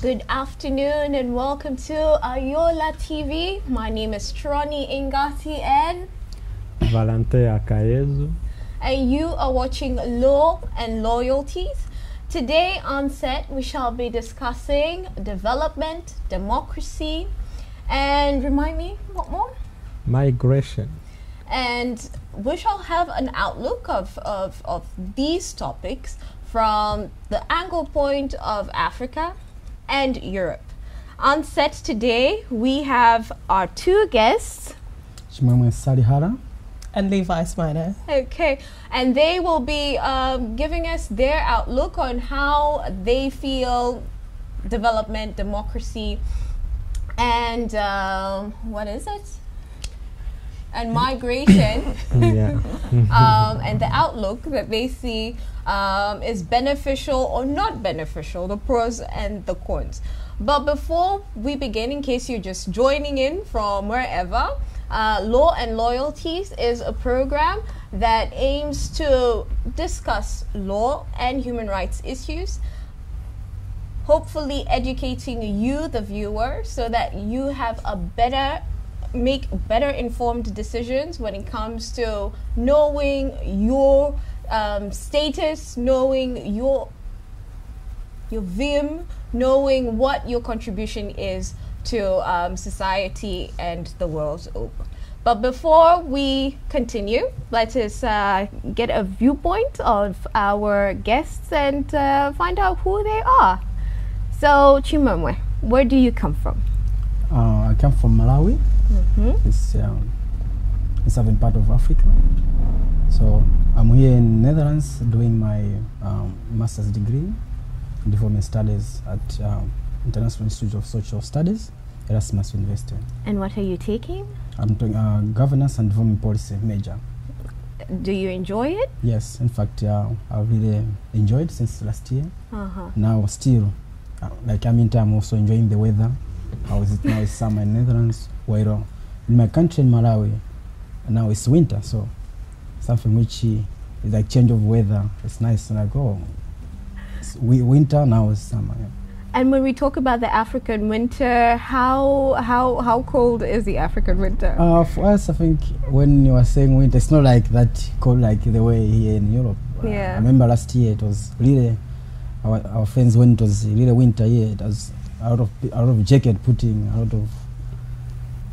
Good afternoon and welcome to Ayola TV. My name is Troni Ingati and Valente Akayezu. And you are watching Law and Loyalties. Today on set we shall be discussing development, democracy, and remind me what more? Migration. And we shall have an outlook of these topics from the angle point of Africa and Europe. On set today, we have our two guests. Chimwemwe Salihara and Levi Sminer. Okay, and they will be giving us their outlook on how they feel development, democracy, and what is it? And migration, and the outlook that they see is beneficial or not beneficial, the pros and the cons. But before we begin, in case you're just joining in from wherever, Law and Loyalties is a program that aims to discuss law and human rights issues, hopefully educating you, the viewer, so that you have a make better informed decisions when it comes to knowing your status, knowing your vim, knowing what your contribution is to society and the world over. But before we continue, let us get a viewpoint of our guests and find out who they are. So, Chimwemwe, where do you come from? I come from Malawi. It's the southern part of Africa. So I'm here in Netherlands doing my master's degree in development studies at International Institute of Social Studies, Erasmus University. And what are you taking? I'm doing governance and development policy major. Do you enjoy it? Yes, in fact, I really enjoyed it since last year. Now still, like I'm also enjoying the weather. How is it now? It's summer in Netherlands. While in my country in Malawi, now it's winter, so something which is like change of weather. It's nice, and I go. It's winter now is summer. Yeah. And when we talk about the African winter, how cold is the African winter? For us, I think when you are saying winter, it's not like that cold like the way here in Europe. Yeah. I remember last year it was really our friends when it was really winter here. It was a lot of jacket putting, a lot of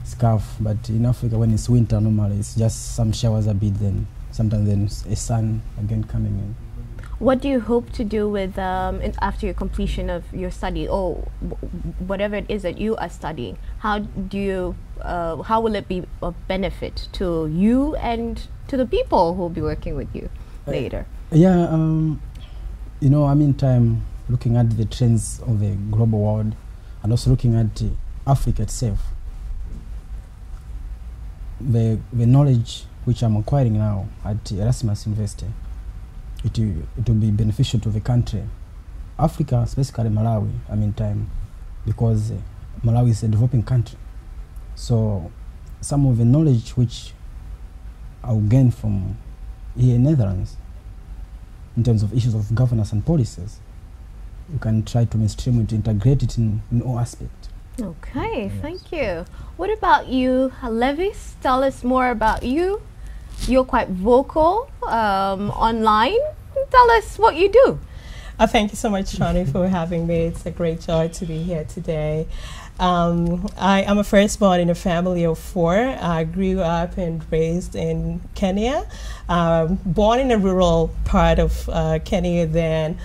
scarf. But in Africa, when it's winter, normally it's just some showers a bit, then sometimes then a sun again coming in. What do you hope to do with after your completion of your study, or whatever it is that you are studying? How do you how will it be of benefit to you and to the people who will be working with you later? Yeah, you know, I'm in time looking at the trends of the global world and also looking at Africa itself. The knowledge which I'm acquiring now at Erasmus University, it will be beneficial to the country. Africa, especially Malawi, I'm in time because Malawi is a developing country. So some of the knowledge which I'll gain from here in Netherlands in terms of issues of governance and policies, you can try to mainstream it, integrate it in all aspects. Okay, yes. Thank you. What about you, Levis? Tell us more about you. You're quite vocal online. Tell us what you do. Thank you so much, Shani, for having me. It's a great joy to be here today. I am a firstborn in a family of 4. I grew up and raised in Kenya. Born in a rural part of Kenya, then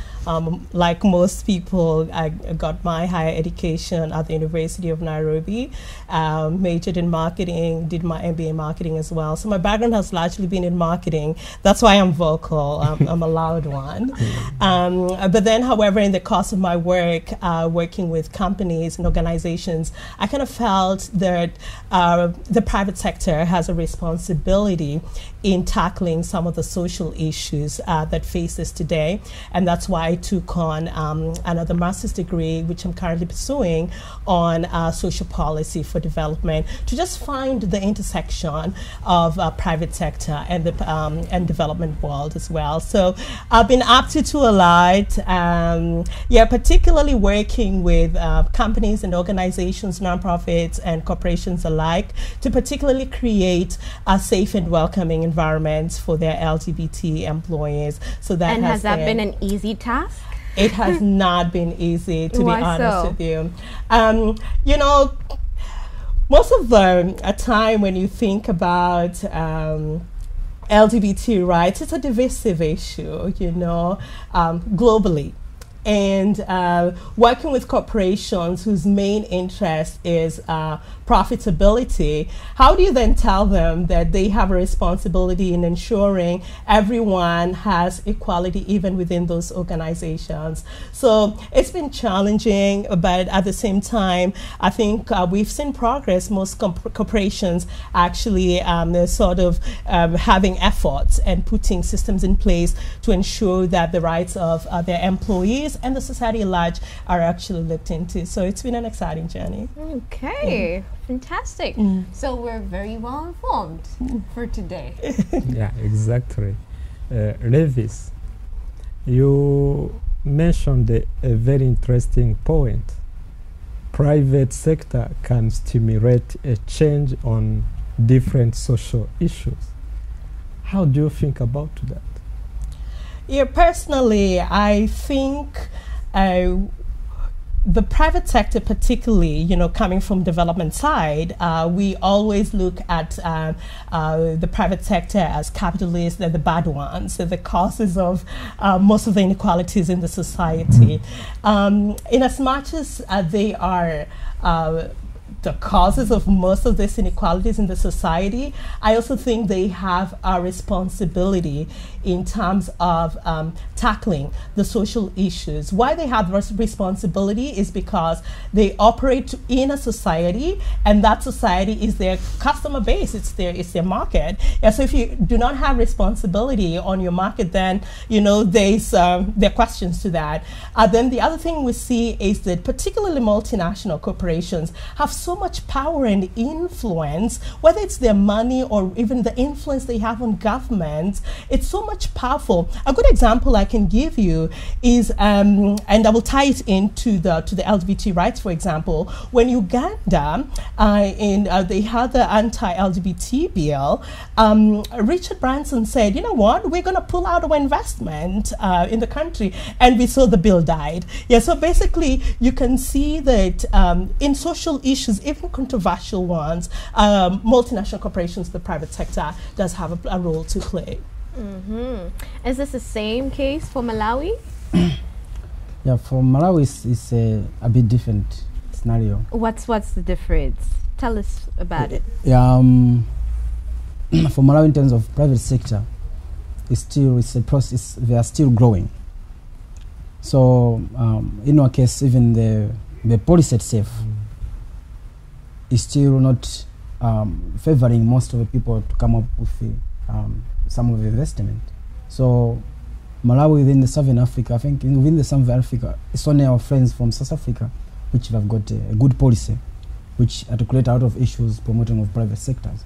like most people, I got my higher education at the University of Nairobi, majored in marketing, did my MBA in marketing as well. So my background has largely been in marketing. That's why I'm vocal. I'm a loud one. But then, however, in the course of my work, working with companies and organizations, I kind of felt that the private sector has a responsibility in tackling some of the social issues that face us today. And that's why I took on another master's degree, which I'm currently pursuing, on social policy for development, to just find the intersection of private sector and the and development world as well. So I've been up to a lot, yeah, particularly working with companies and organizations, nonprofits and corporations alike, to particularly create a safe and welcoming environment for their LGBT employees. So that and has that been an easy task? It has not been easy, to be honest with you. You know, most of the time when you think about LGBT rights, it's a divisive issue, you know, globally. And working with corporations whose main interest is profitability, how do you then tell them that they have a responsibility in ensuring everyone has equality even within those organizations? So it's been challenging, but at the same time, I think we've seen progress. Most corporations actually sort of having efforts and putting systems in place to ensure that the rights of their employees and the society at large are actually looked into. So it's been an exciting journey. Okay, fantastic. So we're very well informed for today. Yeah, exactly. Levis, you mentioned a very interesting point. Private sector can stimulate a change on different social issues. How do you think about that? Yeah, personally, I think the private sector, particularly, you know, coming from development side, we always look at the private sector as capitalists. They're the bad ones. They're the causes of most of the inequalities in the society. In as much as they are the causes of most of these inequalities in the society, I also think they have a responsibility in terms of tackling the social issues. Why they have this responsibility is because they operate in a society, and that society is their customer base, it's their market. Yeah, so if you do not have responsibility on your market, then, you know, there are questions to that. Then the other thing we see is that particularly multinational corporations have so much power and influence, whether it's their money or even the influence they have on governments. It's so much powerful. A good example I can give you is, and I will tie it into the LGBT rights, for example. When Uganda, they had the anti-LGBT bill, Richard Branson said, you know what, we're going to pull out our investment in the country, and we saw the bill died. Yeah, so basically you can see that in social issues, even controversial ones, multinational corporations, the private sector does have a role to play. Is this the same case for Malawi? Yeah, for Malawi it's a bit different scenario. What's the difference? Tell us about it. Yeah, for Malawi in terms of private sector, it's a process. They are still growing. So in our case, even the policy itself is still not favoring most of the people to come up with some of the investment. So Malawi within the Southern Africa, I think within the Southern Africa, it's only our friends from South Africa which have got a good policy which articulate out of issues promoting of private sectors.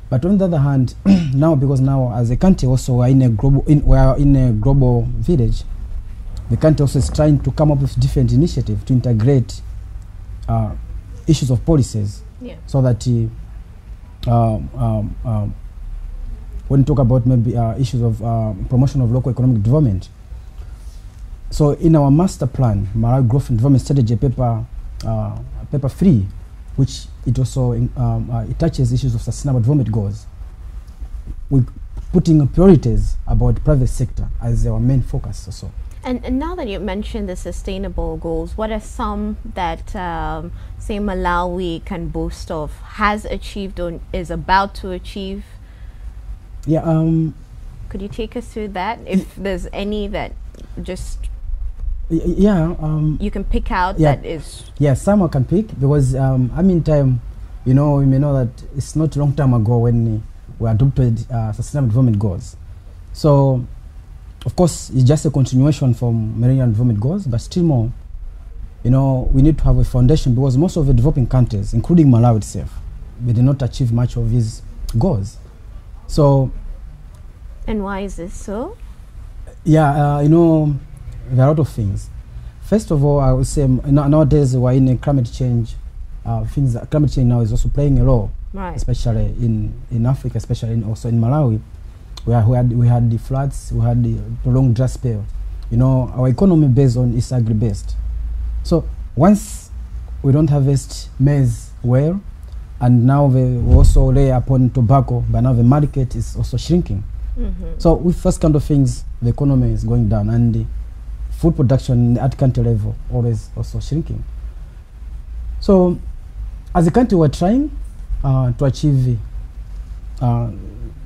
But on the other hand, now because now as a country also we are in a global village, the country also is trying to come up with different initiatives to integrate issues of policies, so that when you talk about maybe issues of promotion of local economic development. So in our master plan, Malawi Growth and Development Strategy paper 3, which it also it touches issues of sustainable development goals, we're putting priorities about private sector as our main focus also. And now that you mentioned the sustainable goals, what are some that, say, Malawi can boast of, has achieved or is about to achieve? Yeah. Could you take us through that? If there's any that just you can pick out that is... Yeah, some I can pick because time, you know, we may know that it's not a long time ago when we adopted sustainable development goals. So of course, it's just a continuation from Millennium Development Goals, but still more, you know, we need to have a foundation, because most of the developing countries, including Malawi itself, we did not achieve much of these goals. So, And why is this so? yeah, you know, there are a lot of things. First of all, I would say nowadays we're in a climate change. Climate change now is also playing a role, Right. especially in Africa, especially also in Malawi, where we had the floods, we had the prolonged dry spell. You know, our economy based on is agri-based. So once we don't harvest maize well, and now we also lay upon tobacco, but now the market is also shrinking. So with first kind of things, the economy is going down, and the food production at country level always also shrinking. So as a country, we're trying to achieve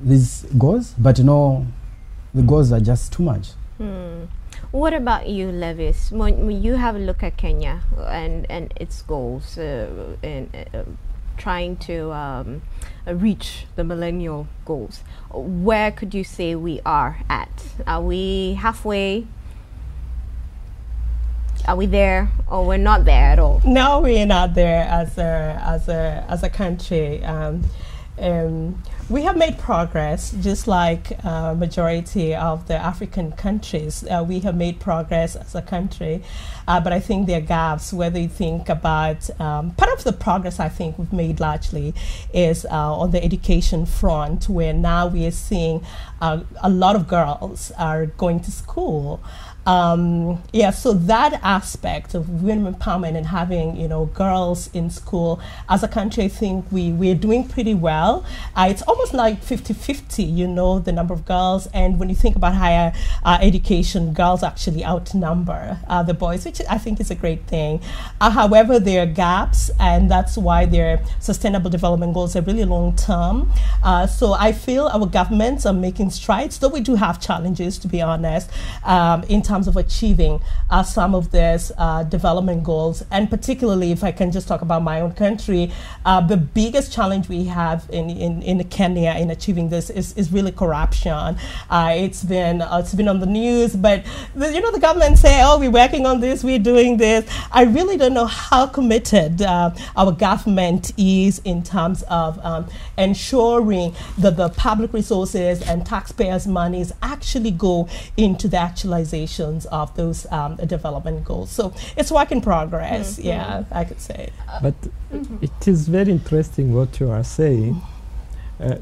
these goals, but you know, the goals are just too much. What about you, Levis? When you have a look at Kenya and its goals in trying to reach the millennial goals, where could you say we are at? Are we halfway? Are we there, or we're not there at all? No, we're not there as a country. We have made progress, just like majority of the African countries. We have made progress as a country, but I think there are gaps. Whether you think about part of the progress, I think we've made largely is on the education front, where now we are seeing a lot of girls are going to school. Yeah, so that aspect of women empowerment and having, you know, girls in school as a country, I think we're doing pretty well. It's almost like 50-50, you know, the number of girls, and when you think about higher education, girls actually outnumber the boys, which I think is a great thing. However, there are gaps, and that's why their sustainable development goals are really long term. So I feel our governments are making strides, though we do have challenges, to be honest, in terms of achieving some of these development goals. And particularly, if I can just talk about my own country, the biggest challenge we have in Kenya in achieving this is really corruption. It's been on the news, but you know, the government say, oh, we're working on this, we're doing this. I really don't know how committed our government is in terms of ensuring that the public resources and taxpayers' monies actually go into the actualizations of those development goals. So it's work in progress, yeah, I could say. But it is very interesting what you are saying,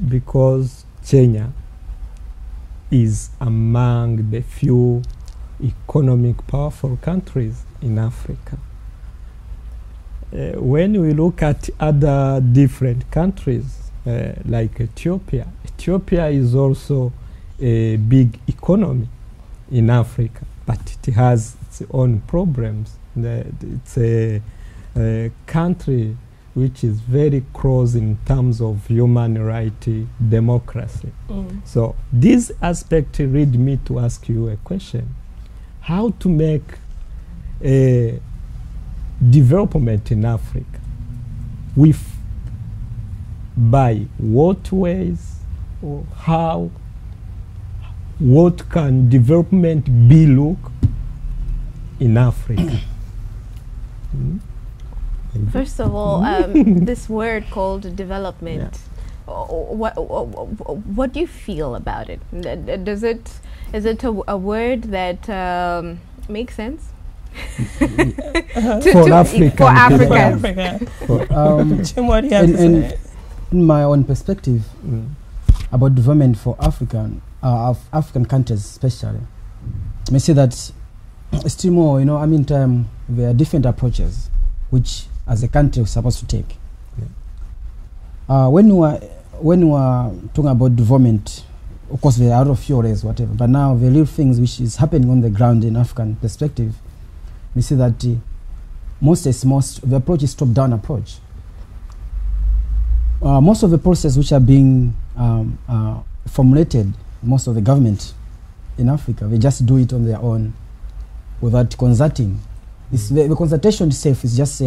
because Kenya is among the few economic powerful countries in Africa. When we look at other different countries, like Ethiopia is also a big economy in Africa, but it has its own problems. It's a country which is very close in terms of human rights, democracy. So this aspect lead me to ask you a question: how to make a development in Africa, by what ways, or how? What can development be look in Africa? First of all, this word called development, what do you feel about it? Is it a word that makes sense? For Africa. Jim, what do you have to say? In my own perspective about development for African countries especially, I may say that still more, you know, I mean, there are different approaches which as a country we're supposed to take. When we are talking about development, of course there are out of theories, whatever, but now the real things which is happening on the ground in African perspective, we see that the approach is top-down approach. Most of the process which are being formulated, most of the government in Africa, they just do it on their own without consulting. The consultation itself is just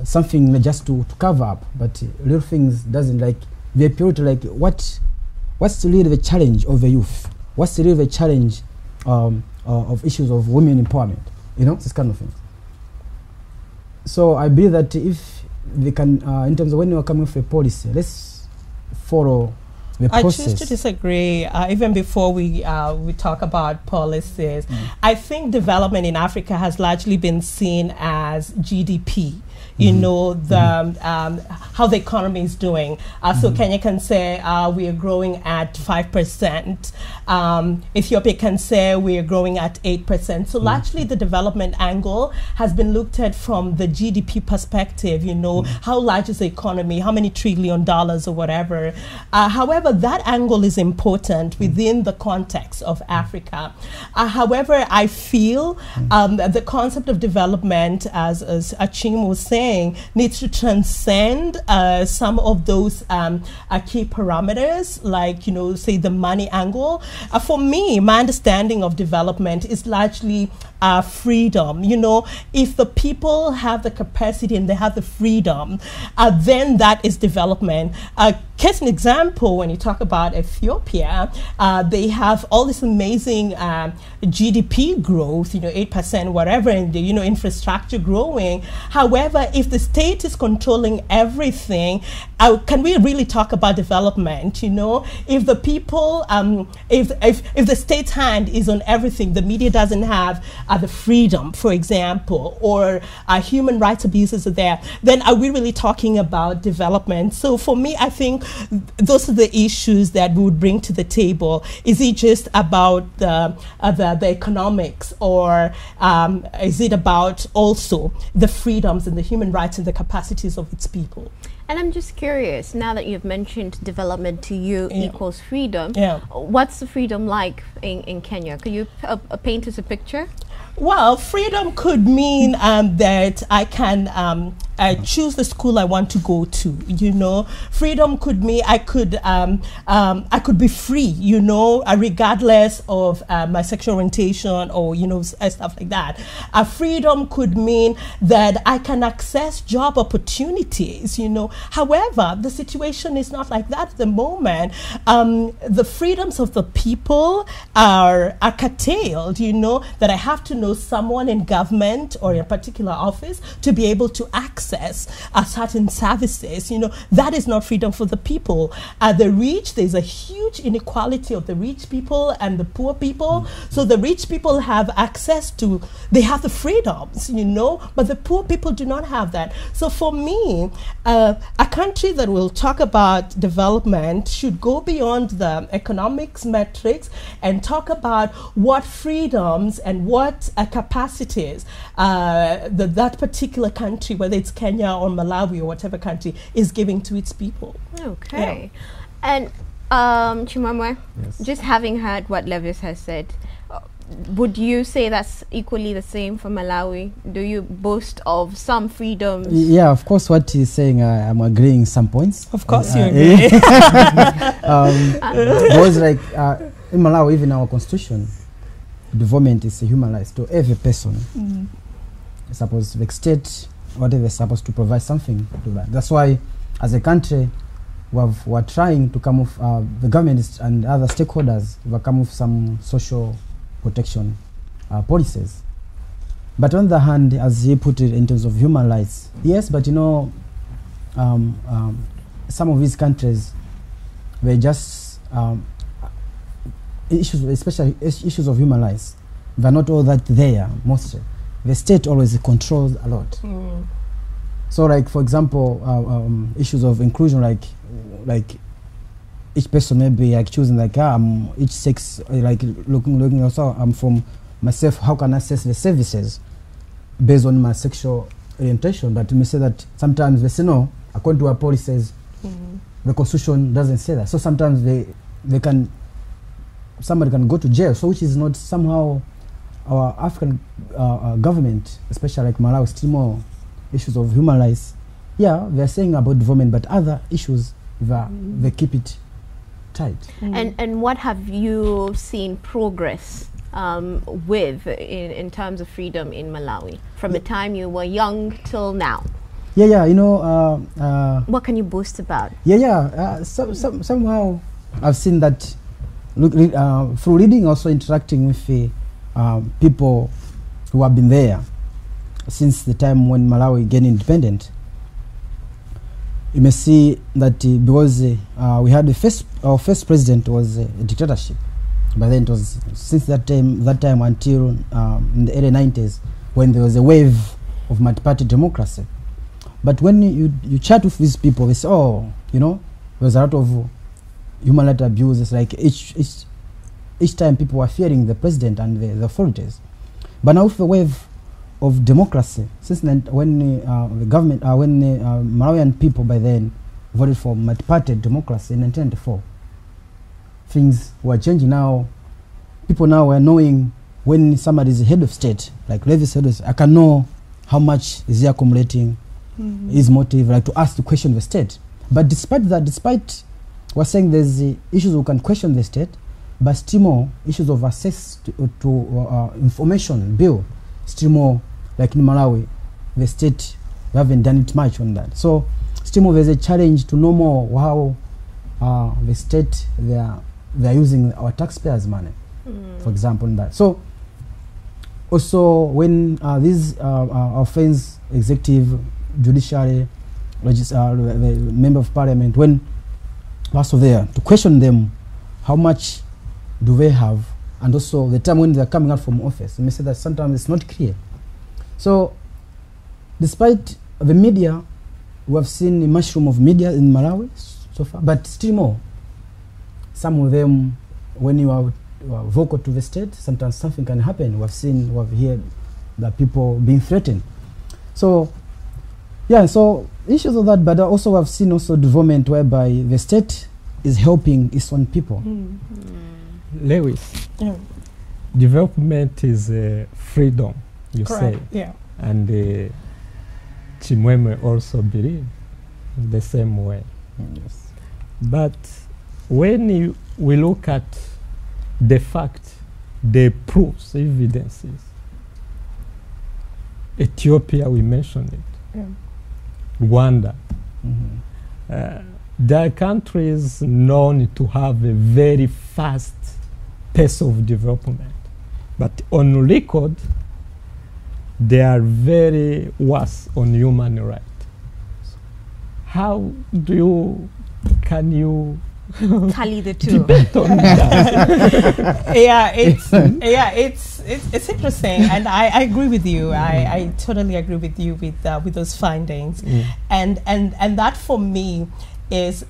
something just to cover up, but real things doesn't, like, they appeal to, like, what's really the challenge of the youth? what's the real challenge of issues of women empowerment, you know, this kind of thing. So I believe that if they can, in terms of when you are coming with a policy, let's follow the process. I choose to disagree. Even before we talk about policies, I think development in Africa has largely been seen as GDP. You know, the how the economy is doing. So Kenya can say we are growing at 5%. Ethiopia can say we are growing at 8%. So largely the development angle has been looked at from the GDP perspective. You know, how large is the economy? How many $1 trillion or whatever? However, that angle is important within the context of Africa. However, I feel the concept of development, as Achim was saying, needs to transcend some of those key parameters, like, you know, say the money angle. For me, my understanding of development is largely freedom. You know, if the people have the capacity and they have the freedom, then that is development. Case an example, when you talk about Ethiopia, they have all this amazing GDP growth, you know, 8%, whatever, and the, you know, infrastructure growing. However, if the state is controlling everything, can we really talk about development? You know, if the people, if the state's hand is on everything, the media doesn't have the freedom, for example, or human rights abuses are there, then are we really talking about development? So for me, I think those are the issues that we would bring to the table. Is it just about the economics, or is it about also the freedoms and the human rights and the capacities of its people? And I'm just curious, now that you've mentioned development to you equals freedom, what's the freedom like in Kenya? Could you paint us a picture? Well, freedom could mean that I can choose the school I want to go to. You know, freedom could mean I could be free. You know, regardless of my sexual orientation or, you know, stuff like that. Freedom could mean that I can access job opportunities. You know, however, the situation is not like that at the moment. The freedoms of the people are curtailed. You know, that I have to know someone in government or in a particular office to be able to access certain services. You know, that is not freedom for the people. The rich, there's a huge inequality of the rich people and the poor people. So the rich people have access to, they have the freedoms, you know, but the poor people do not have that. So for me, a country that will talk about development should go beyond the economics metrics and talk about what freedoms and what capacities that particular country, whether it's Kenya or Malawi or whatever country, is giving to its people. Okay. And Chimamwe, just having heard what Levis has said, would you say that's equally the same for Malawi? Do you boast of some freedoms? Yeah, of course, what he's saying, I'm agreeing some points. Of course you agree. Because like in Malawi, even our constitution, development is humanized to every person. Suppose the state, whatever, is supposed to provide something to that. That's why, as a country, we're trying to come with the government and other stakeholders. We're come with some social protection policies. But on the hand, as he put it in terms of human rights, yes, but you know, some of these countries, they just issues, especially issues of human rights, they're not all that there mostly. The state always controls a lot. So, like for example, issues of inclusion, like each person may be like choosing like each sex, like looking also I'm from myself. How can I access the services based on my sexual orientation? But we say that sometimes they say no. According to our policies, the constitution doesn't say that. So sometimes they can. Somebody can go to jail, so which is not somehow our African government, especially like Malawi, still more issues of human rights. Yeah, they're saying about development, but other issues, they keep it tight. And what have you seen progress with in terms of freedom in Malawi from the time you were young till now? Yeah, you know. What can you boast about? Yeah. Somehow I've seen that through reading, also interacting with people who have been there since the time when Malawi gained independent, you may see that because we had our first president was a dictatorship, but then it was since that time until in the early 90s when there was a wave of multi-party democracy. But when you chat with these people, they say, oh, you know, there's a lot of human rights abuses. Like each time people were fearing the president and the authorities. But now with the wave of democracy, since when the government, when the Malawian people by then voted for multi-party democracy in 1994, things were changing. Now people now are knowing when somebody is head of state, like Levis head of state, I can know how much is he accumulating, his motive, like to ask to question the state. But despite that, despite we're saying there's issues we can question the state, but still more issues of access to information bill, still more like in Malawi, the state, we haven't done it much on that. So still more there's a challenge to know more how the state they're using our taxpayers' money, for example, in that. So also when these our friends, executive, judiciary, the member of parliament, when also there to question them how much do they have, and also the time when they're coming out from office, you may say that sometimes it's not clear. So despite the media, we have seen a mushroom of media in Malawi so far, but still more. Some of them, when you are vocal to the state, sometimes something can happen. We have heard that people being threatened. So yeah, so issues of that, but also we have seen also development whereby the state is helping its own people. Lewis, development is freedom, you Correct. say. Yeah. And Chimwemwe also believe the same way. Yes. But when we look at the fact, the proofs, evidences, Ethiopia, we mentioned it, Rwanda, there are countries known to have a very fast pace of development, but on record, they are very worse on human rights. How can you Tally the two. debate on that? It's interesting, and I agree with you. I totally agree with you with those findings, and that for me is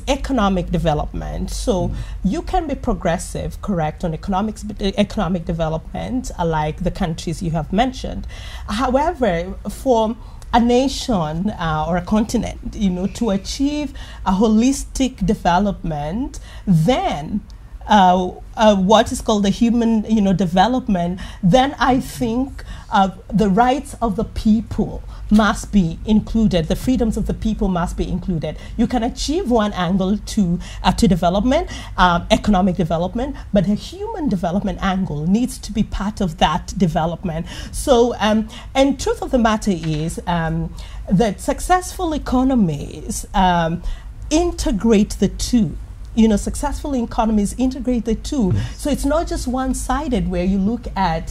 economic development. So you can be progressive, correct, on economic development, like the countries you have mentioned. However, for a nation or a continent, you know, to achieve a holistic development, then what is called the human, you know, development, then I think the rights of the people must be included. The freedoms of the people must be included. You can achieve one angle to development, economic development, but the human development angle needs to be part of that development. So, and truth of the matter is that successful economies integrate the two. You know, successful economies integrate the two. So it's not just one-sided where you look at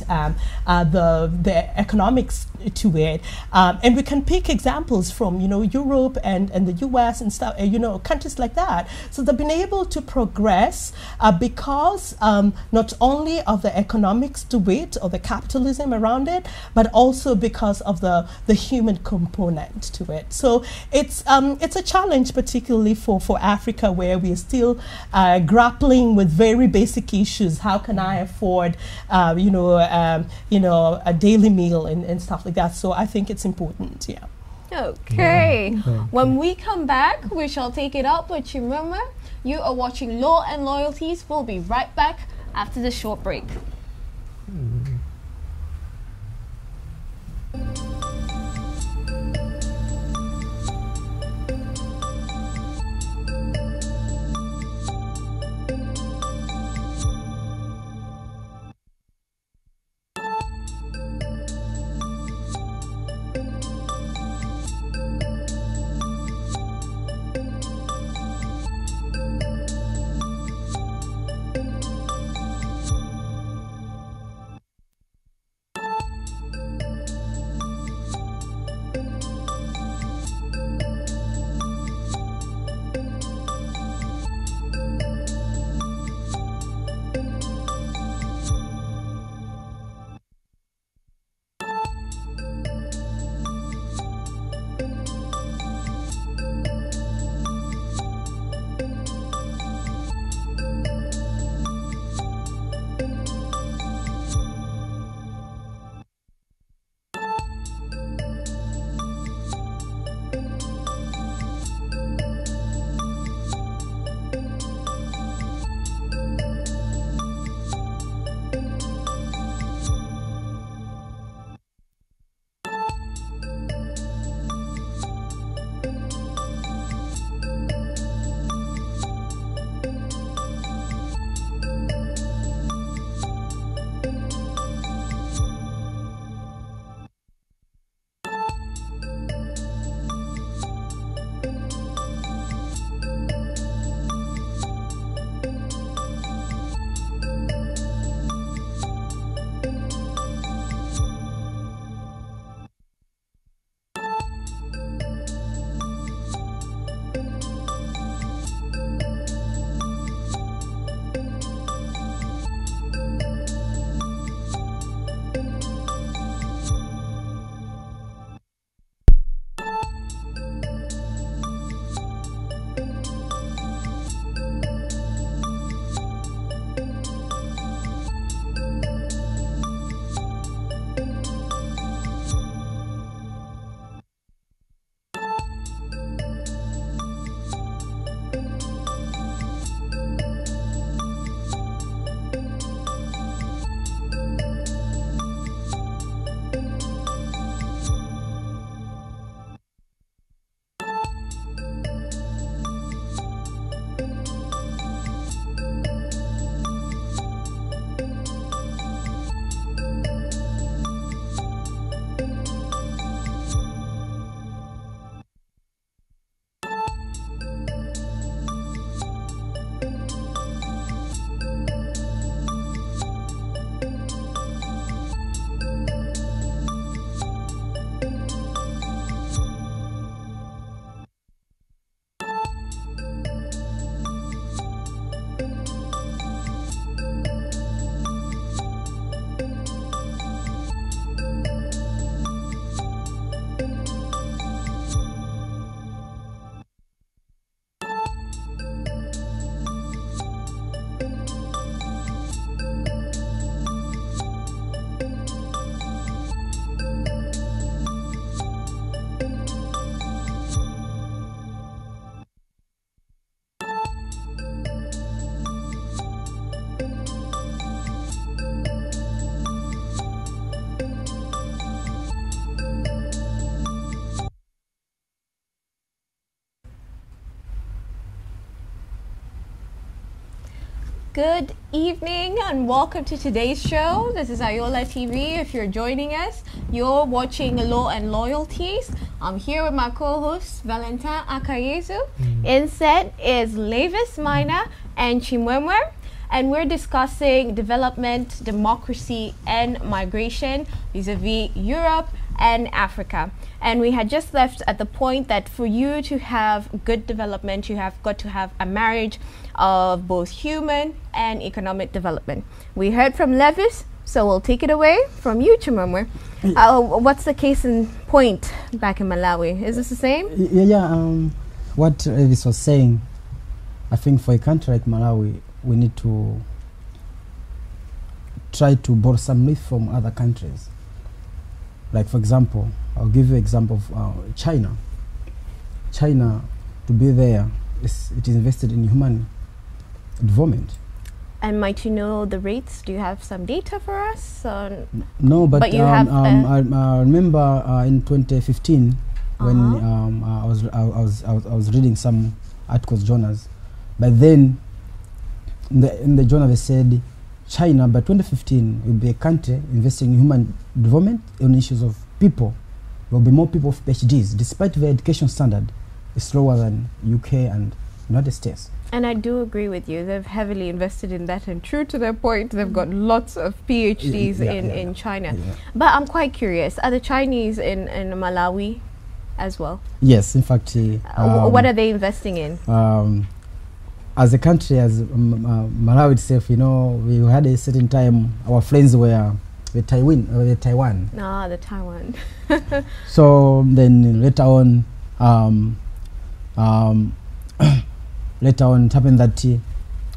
the economics to it. And we can pick examples from, you know, Europe and the US and stuff, you know, countries like that. So they've been able to progress because not only of the economics to it or the capitalism around it, but also because of the human component to it. So it's a challenge, particularly for Africa, where we are still grappling with very basic issues. How can I afford, you know, a daily meal and stuff like that? So I think it's important. Yeah. Okay. When we come back, we shall take it up with Chimwemwe. You are watching Law and Loyalties. We'll be right back after this short break. Good evening and welcome to today's show. This is Ayola TV. If you're joining us, you're watching Law and Loyalties. I'm here with my co-host Valentin Akayezu. In set is Levis Minor and Chimwemwe, and we're discussing development, democracy, and migration vis-a-vis Europe and Africa. And we had just left at the point that for you to have good development, you have got to have a marriage of both human and economic development. We heard from Levis, so we'll take it away from you, Chimwemwe. What's the case in point back in Malawi? Is this the same? What Levis was saying, I think for a country like Malawi, we need to try to borrow some leaf from other countries. Like, for example, I'll give you an example of China. China, to be there, it is invested in human development. And might you know the rates? Do you have some data for us? No, but you have I remember in 2015 when I was reading some articles, journals. But then in the journal they said China by 2015 will be a country investing in human development on issues of people. There will be more people with PhDs, despite the education standard is lower than UK and United States. And I do agree with you. They've heavily invested in that, and true to their point, they've got lots of PhDs in China. Yeah. But I'm quite curious, are the Chinese in Malawi as well? Yes, in fact. What are they investing in? As a country, as Malawi itself, you know, we had a certain time, our friends were Taiwan. Ah, the Taiwan. So then later on, later on it happened that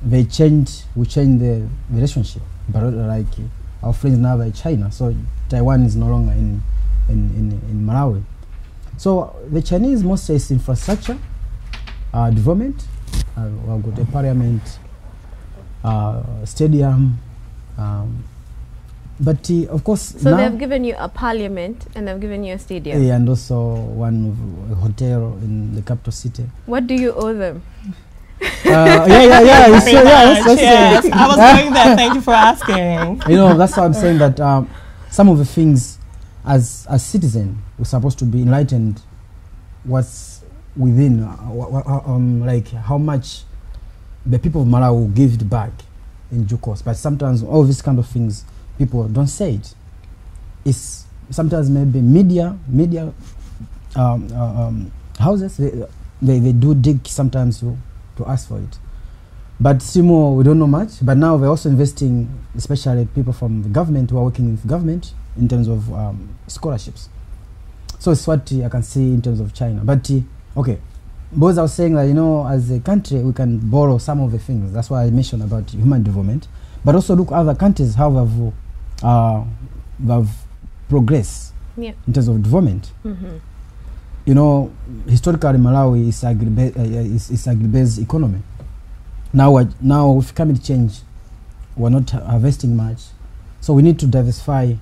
we changed the relationship. But like our friends now are China, so Taiwan is no longer in Malawi. So the Chinese mostly is infrastructure, development. We've got a parliament, stadium, but of course. So they've given you a parliament and they've given you a stadium. Yeah, and also a hotel in the capital city. What do you owe them? Yeah. So, yes, I was going there. Thank you for asking. You know, that's why I'm saying that some of the things, as citizens, we're supposed to be enlightened. What's within, like how much the people of Malawi will give it back in due course. But sometimes all these kind of things, people don't say it. It's sometimes maybe media houses, they do dig sometimes to ask for it. But Simo, we don't know much. But now we're also investing, especially people from the government who are working with government in terms of scholarships. So it's what I can see in terms of China. But okay, both I was saying that, you know, as a country we can borrow some of the things. That's why I mentioned about human development. But also look at other countries how they've progressed in terms of development. You know, historically Malawi is agri-based economy. Now with climate change, we're not harvesting much, so we need to diversify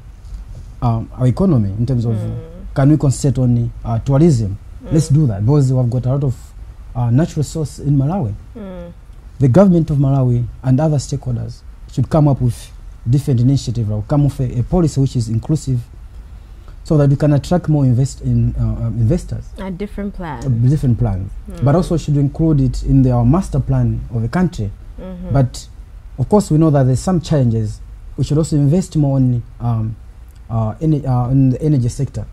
our economy in terms of can we concentrate on tourism. Let's do that, because we've got a lot of natural resource in Malawi. The government of Malawi and other stakeholders should come up with different initiatives, or come with a policy which is inclusive, so that we can attract more investors. A different plan. Different plan. But also should include it in our master plan of the country. But of course we know that there's some challenges. We should also invest more in the energy sector,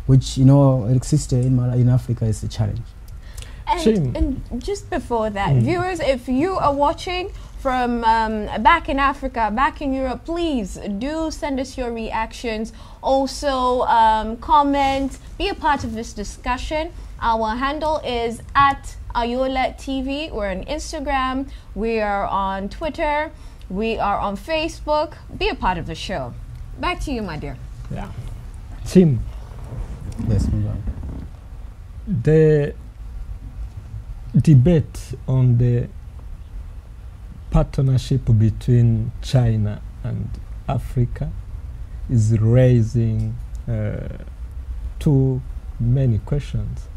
which, you know, electricity in Africa is a challenge. And just before that, viewers, if you are watching from back in Africa, back in Europe, please do send us your reactions. Also, comment, be a part of this discussion. Our handle is at Ayola TV. We're on Instagram, we are on Twitter, we are on Facebook. Be a part of the show. Back to you, my dear. Yeah. Tim. Yes, the debate on the partnership between China and Africa is raising too many questions,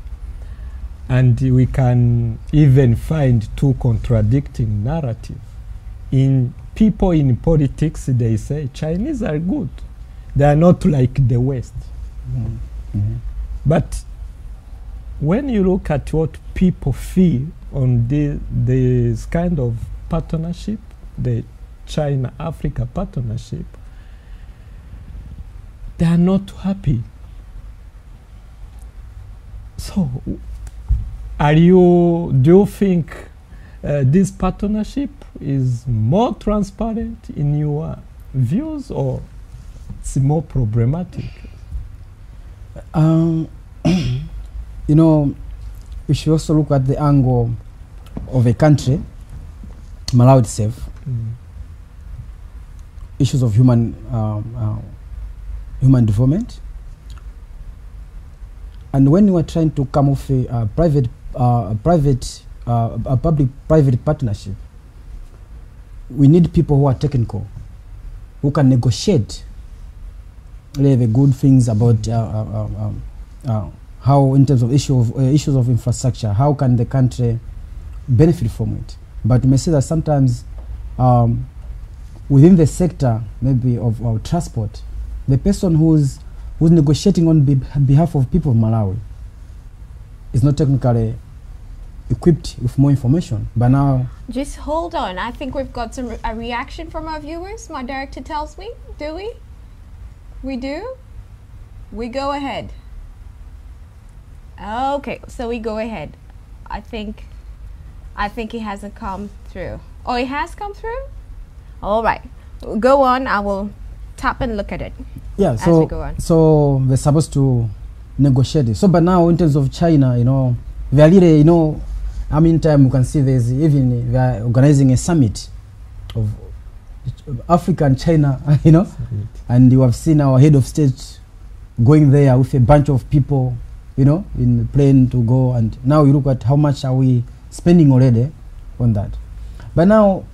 and we can even find two contradicting narratives in people in politics, they say Chinese are good. They are not like the West. But when you look at what people feel on this kind of partnership, the China-Africa partnership, they are not happy. So, do you think this partnership is more transparent in your views, or it's more problematic? You know, we should also look at the angle of a country, Malawi itself. Issues of human development, and when you are trying to come off a public-private partnership, we need people who are technical, who can negotiate really good things about how, in terms of issues of infrastructure, how can the country benefit from it. But we may say that sometimes within the sector, maybe of transport, the person who's negotiating on behalf of people of Malawi is not technically equipped with more information. But now, just hold on. I think we've got a reaction from our viewers. My director tells me. Do we? We do. We go ahead. Okay, so we go ahead. I think he hasn't come through. Oh, he has come through? All right. Go on. I will tap and look at it. Yeah, as we go on. So we're supposed to negotiate it. So, but now in terms of China, you know, we are really, you know, I mean, time you can see there's even, we are organizing a summit of Africa and China, you know, and you have seen our head of state going there with a bunch of people, you know, in the plane to go, and now you look at how much are we spending already on that. But now,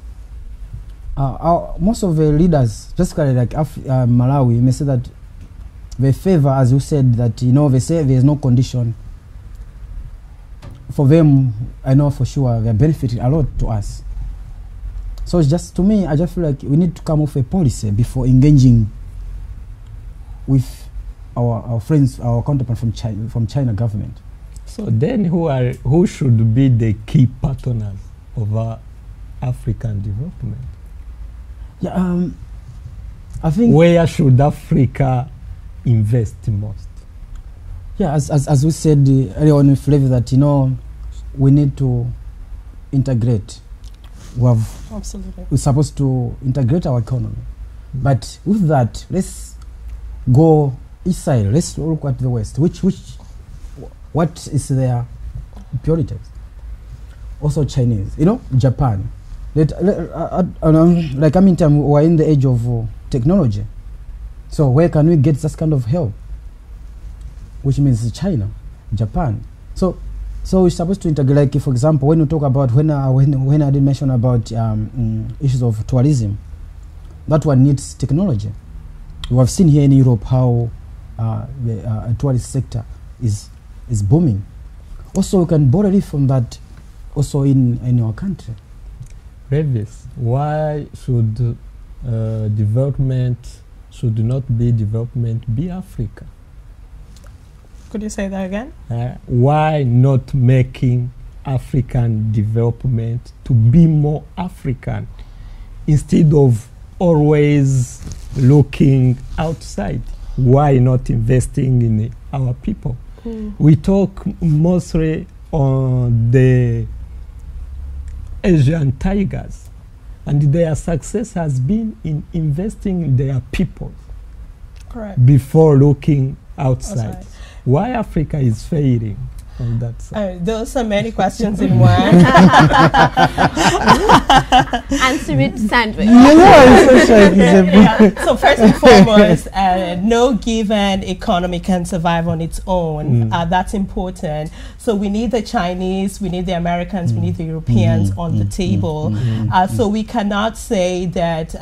most of the leaders, specifically like Malawi, may say that they favor, as you said, that, you know, they say there is no condition. For them, I know for sure they are benefiting a lot to us. So it's just, to me, I just feel like we need to come off a policy before engaging with our friends, our counterpart from China government. So then who should be the key partners of our African development? Yeah, I think, where should Africa invest most? Yeah, as we said earlier on in Flavor, that, you know, we need to integrate. We're supposed to integrate our economy. But with that, let's go east side. Let's look at the West. What is their priorities? Also Chinese, you know, Japan. Like, I mean, we're in the age of technology. So where can we get this kind of help? Which means China, Japan. So we're supposed to integrate. Like, for example, when you talk about, when I did mention about issues of tourism, that one needs technology. We have seen here in Europe how the tourist sector is booming. Also, we can borrow from that also in our country. Revis, why should development should not be development be Africa? Could you say that again? Why not making African development to be more African instead of always looking outside? Why not investing in our people? We talk mostly on the Asian tigers, and their success has been in investing in their people. Correct. Before looking outside. Why Africa is failing on that side? Those are many questions in one. Answer it sandwich. So first and foremost, no given economy can survive on its own. That's important. So we need the Chinese, we need the Americans, we need the Europeans on the table. So we cannot say that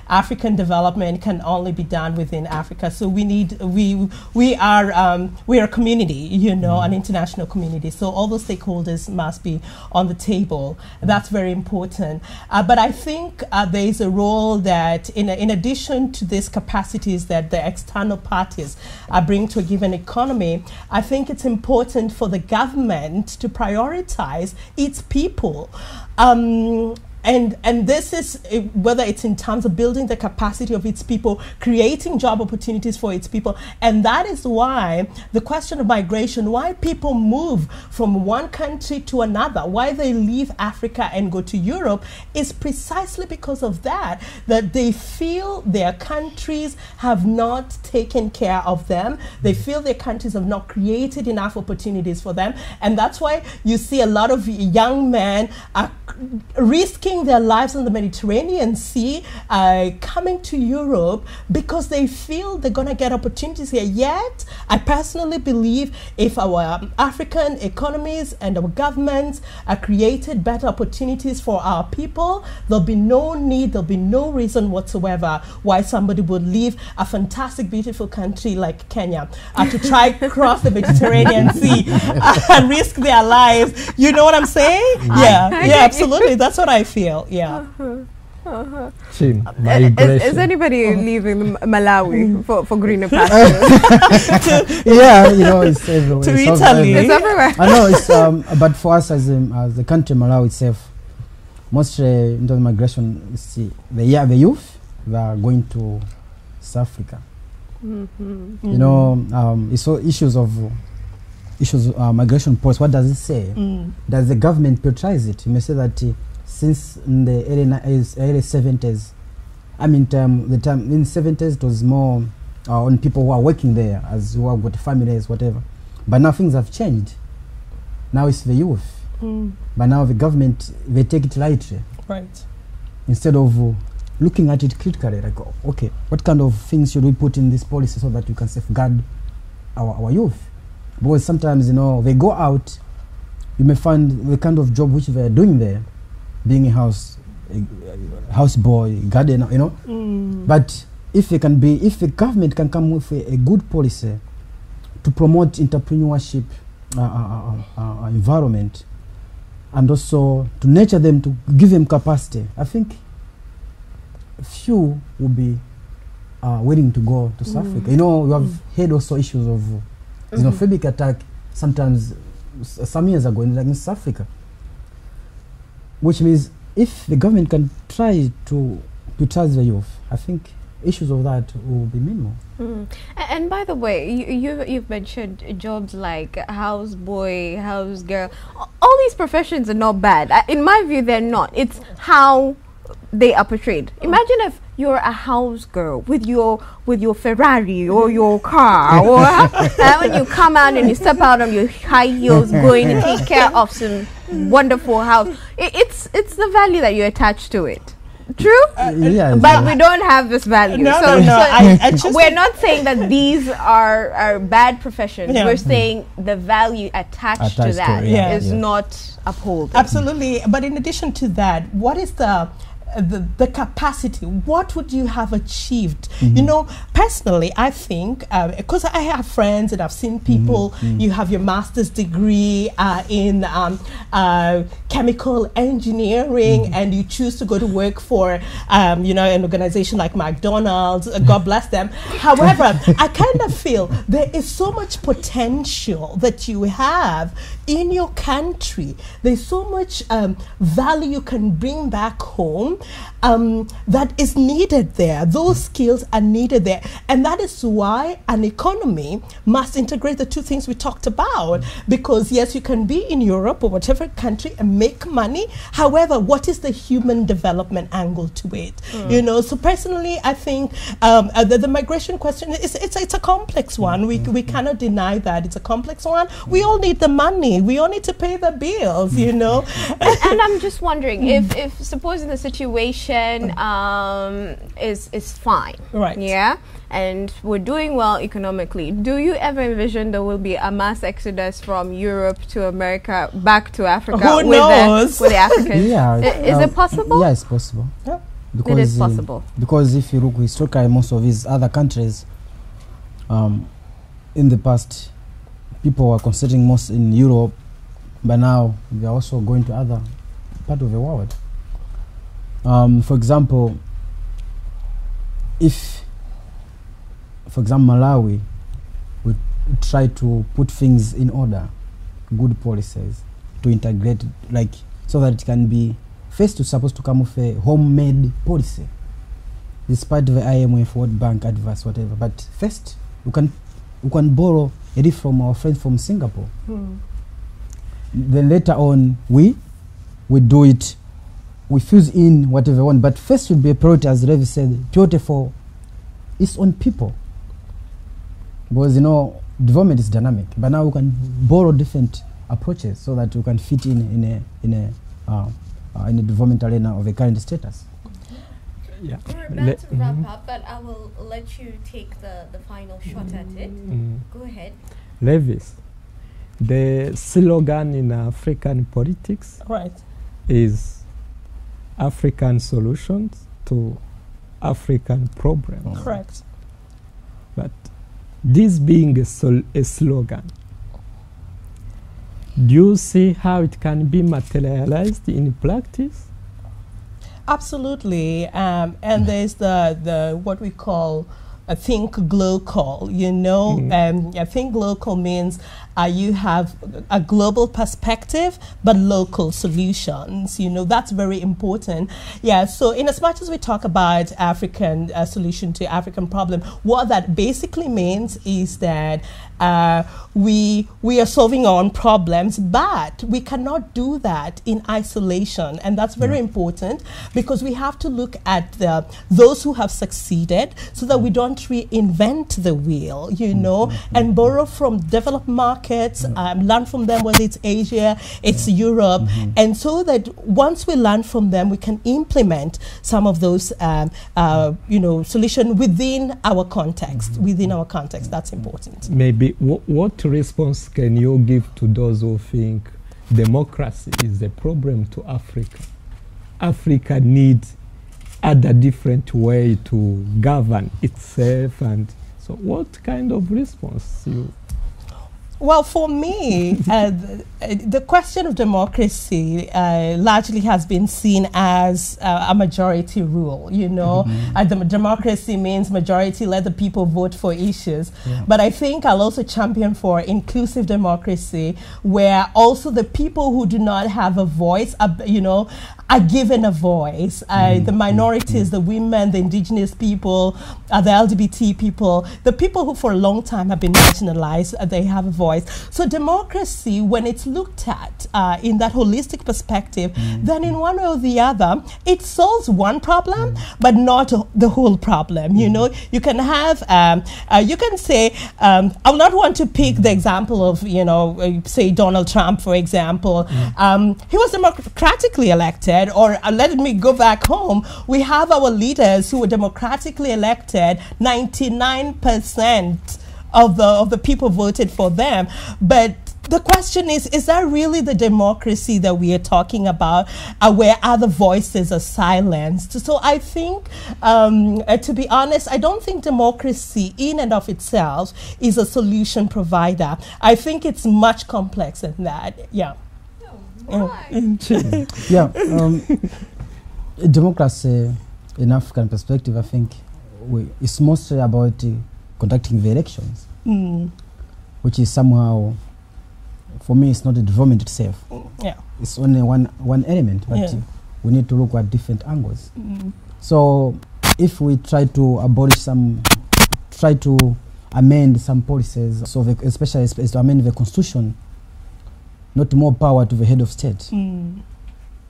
African development can only be done within Africa. So we are a community, you know, an international community. So all the stakeholders must be on the table. That's very important. But I think there is a role that, in addition to these capacities that the external parties bring to a given economy, I think it's important for the government to prioritize its people. And this is whether it's in terms of building the capacity of its people, creating job opportunities for its people. And that is why the question of migration, why people move from one country to another, why they leave Africa and go to Europe, is precisely because of that they feel their countries have not taken care of them. They feel their countries have not created enough opportunities for them. And that's why you see a lot of young men are risking their lives in the Mediterranean Sea, coming to Europe because they feel they're going to get opportunities here. Yet, I personally believe if our African economies and our governments created better opportunities for our people, there'll be no need, there'll be no reason whatsoever why somebody would leave a fantastic, beautiful country like Kenya to try cross the Mediterranean Sea and risk their lives. You know what I'm saying? Yeah, absolutely. That's what I feel. Yeah. Is anybody leaving Malawi for greener pastures? Yeah, you know, it's everywhere. To Italy. It's everywhere. I know it's, but for us as the country, Malawi itself, mostly in the migration, the youth, they are going to South Africa. You know, it's all issues of migration policy. What does it say? Does the government prioritize it? You may say that since in the early 70s, I mean, in the 70s it was more on people who are working there, as who have got families, whatever. But now things have changed. Now it's the youth. But now the government, they take it lightly. Right. Instead of looking at it critically, like, okay, what kind of things should we put in this policy so that we can safeguard our youth? Because sometimes, you know, they go out, you may find the kind of job which they are doing there, being a house boy, gardener, you know. But if the government can come with a good policy to promote entrepreneurship environment, and also to nurture them, to give them capacity, I think few will be willing to go to South Africa. You know, we have heard also issues of xenophobic attack sometimes some years ago in South Africa, which means if the government can try to prioritize the youth, I think issues of that will be minimal. And by the way, you've mentioned jobs like houseboy, house girl. All these professions are not bad. In my view, they're not. It's how they are portrayed. Imagine if you're a house girl with your Ferrari or your car, or when you come out and you step out on your high heels, going to take care of some wonderful house. It's the value that you attach to it. True? Yes, but we don't have this value. We're not saying that these are bad professions. We're saying the value attached to that is not upheld. Absolutely. But in addition to that, what is the capacity? What would you have achieved? You know, personally, I think, because I have friends and I've seen people, you have your master's degree in chemical engineering, and you choose to go to work for, you know, an organization like McDonald's, God bless them. However, I kind of feel there is so much potential that you have in your country. There's so much value you can bring back home that is needed there. Those skills are needed there. And that is why an economy must integrate the two things we talked about. Because yes, you can be in Europe or whatever country and make money. However, what is the human development angle to it? You know, so personally, I think the migration question, it's a complex one. We cannot deny that it's a complex one. We all need the money. We all need to pay the bills, you know. And I'm just wondering, if suppose in the situation situation is fine. Right. Yeah. And we're doing well economically. Do you ever envision there will be a mass exodus from Europe to America back to Africa? Who knows? With the Africans? Yeah. Is it possible? Yeah, it's possible. Yeah. It is possible. Because if you look historically, most of these other countries, in the past, people were concentrating most in Europe, but now they are also going to other part of the world. For example, Malawi would try to put things in order, good policies to integrate, like so that it can be first supposed to come with a homemade policy, despite the IMF, World Bank advice, whatever. But first, we can borrow a bit from our friends from Singapore. Then later on, we do it. We fuse in whatever we want. But first should be a priority, as Revi said, priority for its own people. Because, you know, development is dynamic. But now we can borrow different approaches so that we can fit in a development arena of the current status. Yeah. We're about to wrap up, but I will let you take the final shot at it. Go ahead. Levis, the slogan in African politics is African solutions to African problems. Correct. But this being a slogan, do you see how it can be materialized in practice? Absolutely. And there's the what we call a think global, you know. I think global means you have a global perspective but local solutions, you know. That's very important. Yeah, so in as much as we talk about African solution to African problem, what that basically means is that we are solving our own problems, but we cannot do that in isolation, and that's very important, because we have to look at those who have succeeded so that we don't reinvent the wheel, you know, and borrow from developed markets, learn from them, whether it's Asia, it's Europe, and so that once we learn from them, we can implement some of those, you know, solution within our context. That's important. Maybe what response can you give to those who think democracy is a problem to Africa? Africa needs other different way to govern itself, and so what kind of response you? Well, for me, the question of democracy largely has been seen as a majority rule, you know. The democracy means majority, let the people vote for issues. But I think I'll also champion for inclusive democracy, where also the people who do not have a voice, you know, are given a voice. The minorities, the women, the indigenous people, the LGBT people, the people who for a long time have been marginalized, they have a voice. So democracy, when it's looked at in that holistic perspective, then in one way or the other, it solves one problem, but not the whole problem. You know, you can have, you can say, I will not want to pick the example of, you know, say Donald Trump, for example. He was democratically elected. Or let me go back home. We have our leaders who were democratically elected. 99% of the people voted for them. But the question is that really the democracy that we are talking about, where other voices are silenced? So I think, to be honest, I don't think democracy in and of itself is a solution provider. I think it's much complex than that. Yeah. Yeah, democracy in African perspective, I think it's mostly about conducting the elections, which is somehow, for me, it's not the development itself. It's only one element, but we need to look at different angles. So if we try to amend some policies, so especially to amend the constitution, not more power to the head of state.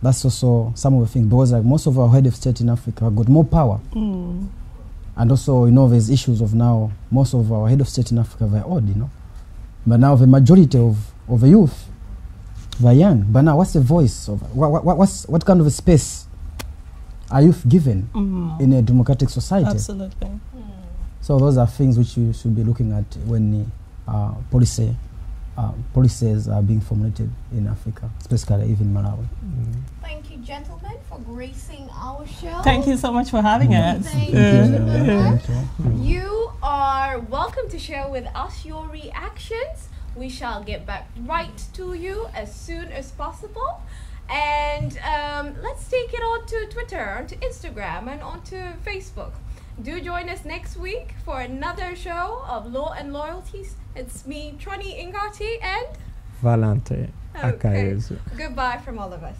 That's also some of the things, because like most of our head of state in Africa have got more power. And also, you know, there's issues of now, most of our head of state in Africa, they're old, you know. But now the majority of the youth, they're young. But now what's the voice of, what kind of a space are youth given in a democratic society? Absolutely. So those are things which you should be looking at when policies are being formulated in Africa, especially even Malawi. Thank you, gentlemen, for gracing our show. Thank you so much for having us. Thank you, gentlemen. You are welcome to share with us your reactions. We shall get back right to you as soon as possible. And let's take it on to Twitter, onto Instagram, and onto Facebook. Do join us next week for another show of Law and Loyalties. It's me, Troni Ingati, and Valente okay. Akayezu. Goodbye from all of us.